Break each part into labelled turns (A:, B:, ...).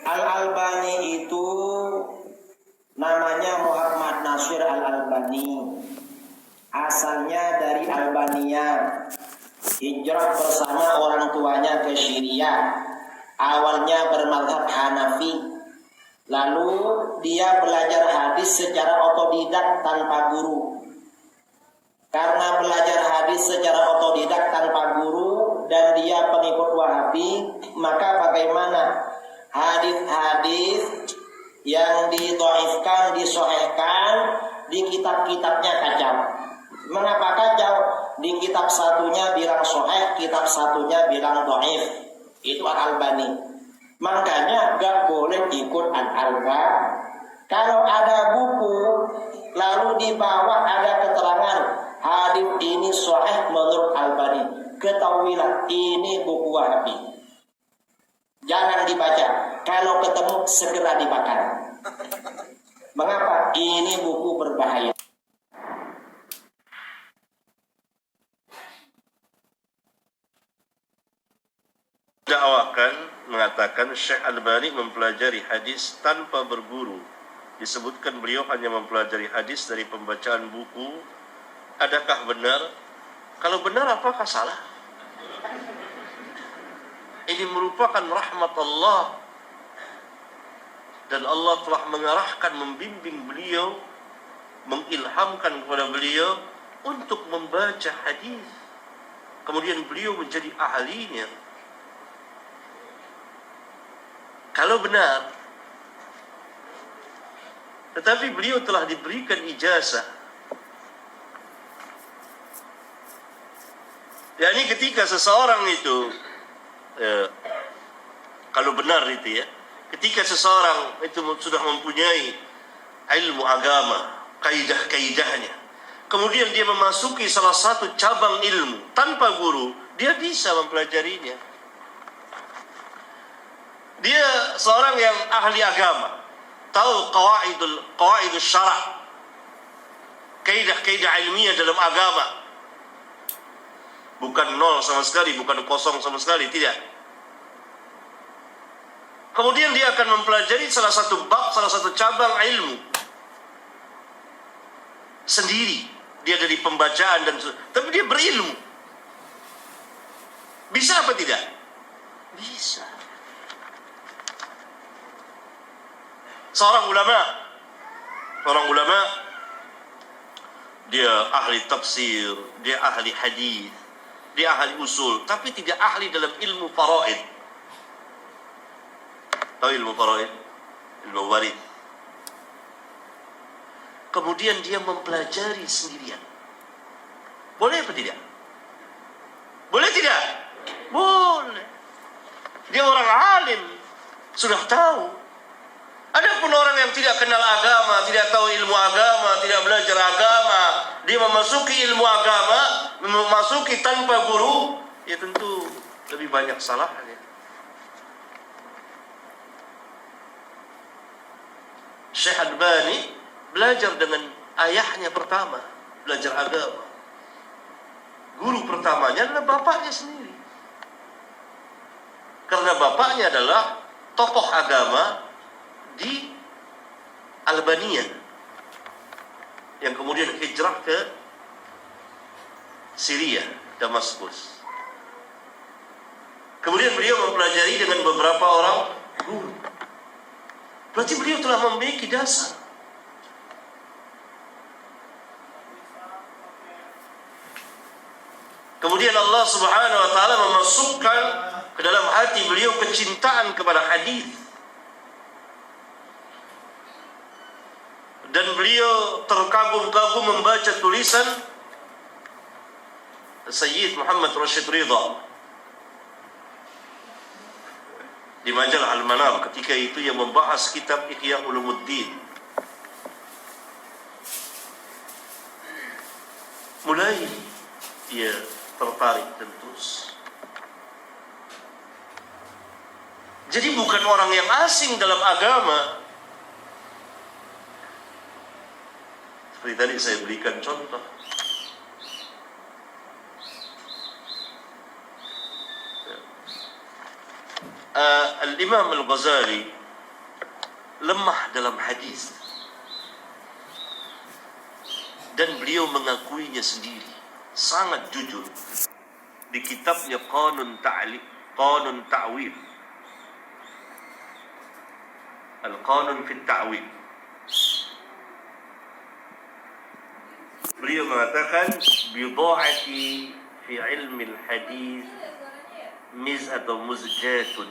A: Al-Albani itu namanya Muhammad Nasir Al-Albani. Asalnya dari Albania. Hijrah bersama orang tuanya ke Syria. Awalnya bermadzhab Hanafi. Lalu dia belajar hadis secara otodidak tanpa guru. Karena belajar hadis secara otodidak tanpa guru dan dia pengikut Wahabi, maka bagaimana hadis-hadis yang didhaifkan, disahihkan di kitab-kitabnya kacau. Mengapa kacau? Di kitab satunya bilang sahih, kitab satunya bilang dhaif. Itu Al-Albani. Makanya gak boleh ikut Al-Albani. Kalau ada buku lalu di bawah ada keterangan hadis ini sahih menurut Albani, ketahuilah ini buku Wahabi. Jangan dibaca. Kalau ketemu segera dibakar. Mengapa? Ini buku berbahaya.
B: Dakwakan mengatakan Syekh Albani mempelajari hadis tanpa berguru. Disebutkan beliau hanya mempelajari hadis dari pembacaan buku. Adakah benar? Kalau benar, apakah salah? Ini merupakan rahmat Allah, dan Allah telah mengarahkan, membimbing beliau, mengilhamkan kepada beliau untuk membaca hadis. Kemudian beliau menjadi ahlinya. Kalau benar, tetapi beliau telah diberikan ijazah. Yani ketika seseorang itu, kalau benar itu ya, ketika seseorang itu sudah mempunyai ilmu agama, kaidah-kaidahnya, kemudian dia memasuki salah satu cabang ilmu tanpa guru, dia bisa mempelajarinya. Dia seorang yang ahli agama, tahu qawaidul syara', kaidah-kaidah ilmiah dalam agama. Bukan nol sama sekali, bukan kosong sama sekali, tidak. Kemudian dia akan mempelajari salah satu bab, salah satu cabang ilmu sendiri. Dia dari pembacaan dan tapi dia berilmu. Bisa apa tidak? Bisa. Seorang ulama, dia ahli tafsir, dia ahli hadis, dia ahli usul, tapi tidak ahli dalam ilmu faraid. Tahu ilmu faraid? Ilmu warid. Kemudian dia mempelajari sendirian. Boleh apa tidak? Boleh tidak? Boleh. Dia orang alim, sudah tahu. Adapun orang yang tidak kenal agama, tidak tahu ilmu agama, tidak belajar agama, dia memasuki ilmu agama, memasuki tanpa guru, ya tentu lebih banyak salahnya. Syekh Albani belajar dengan ayahnya pertama, belajar agama. Guru pertamanya adalah bapaknya sendiri. Karena bapaknya adalah tokoh agama di Albania yang kemudian hijrah ke Syria, Damaskus. Kemudian beliau mempelajari dengan beberapa orang guru. Berarti beliau telah memiliki dasar. Kemudian Allah Subhanahu wa taala memasukkan ke dalam hati beliau kecintaan kepada hadis. Dan beliau terkagum-kagum membaca tulisan Sayyid Muhammad Rashid Ridha di majalah Al-Manar ketika itu, yang membahas kitab Ihya Ulumuddin. Mulai dia tertarik dan terus. Jadi bukan orang yang asing dalam agama. Seperti tadi saya berikan contoh. Al-Imam Al-Ghazali lemah dalam hadis. Dan beliau mengakuinya sendiri, sangat jujur. Di kitabnya Qanun Ta'wil, Al-Qanun fi Ta'wil, beliau mengatakan bidha'ati fi ilmi al-hadis mizjatun,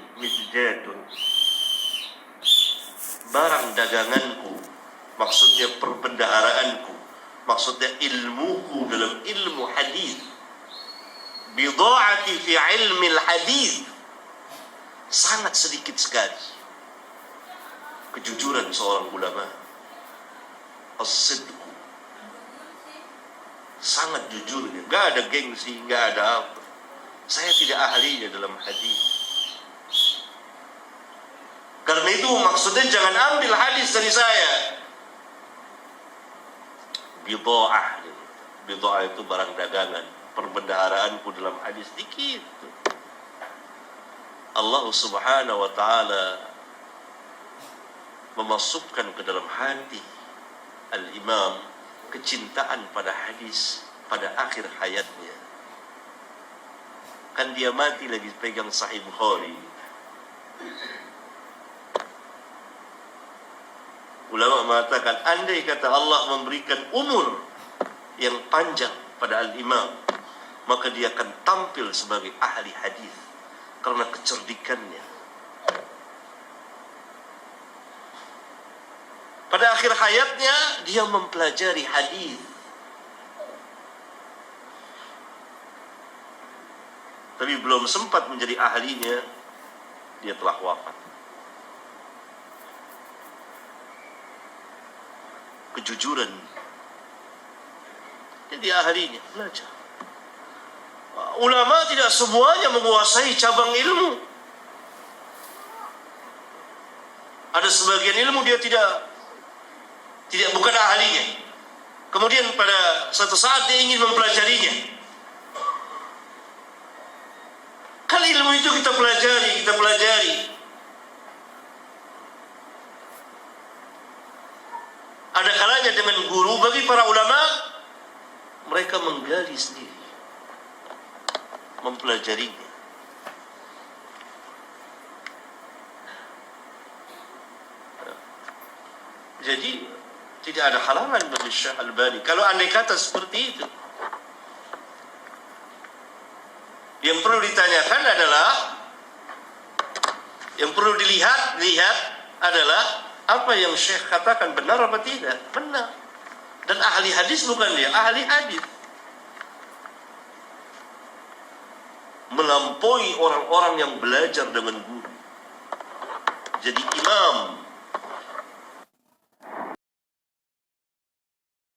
B: barang daganganku, maksudnya perbendaharaanku, maksudnya ilmuku dalam ilmu hadis. Bidha'ati fi ilmi al-hadis, sangat sedikit sekali kejujuran seorang ulama. As-sidqu, sangat jujurnya, gak ada gengsi, gak ada apa. Saya tidak ahlinya dalam hadis. Karena itu maksudnya jangan ambil hadis dari saya. Bidha'ah itu barang dagangan, perbendaharaanku dalam hadis dikit. Allah Subhanahu wa ta'ala memasukkan ke dalam hati al-imam kecintaan pada hadis pada akhir hayatnya. Kan dia mati lagi pegang Sahih Bukhari. Ulama mengatakan, andai kata Allah memberikan umur yang panjang pada al-imam, maka dia akan tampil sebagai ahli hadis karena kecerdikannya. Pada akhir hayatnya dia mempelajari hadis. Tapi belum sempat menjadi ahlinya, dia telah wafat. Kejujuran. Jadi ahlinya belajar. Ulama tidak semuanya menguasai cabang ilmu. Ada sebagian ilmu dia tidak bukan ahlinya. Kemudian pada suatu saat dia ingin mempelajarinya. Kalau ilmu itu kita pelajari. Ada kalanya dengan guru, bagi para ulama, mereka menggali sendiri, mempelajarinya. Jadi tidak ada halangan bagi Syekh Albani kalau andai kata seperti itu. Yang perlu ditanyakan adalah, yang perlu dilihat adalah apa yang Syekh katakan benar apa tidak? Benar. Dan ahli hadis bukan dia, ahli hadis. Melampaui orang-orang yang belajar dengan guru. Jadi imam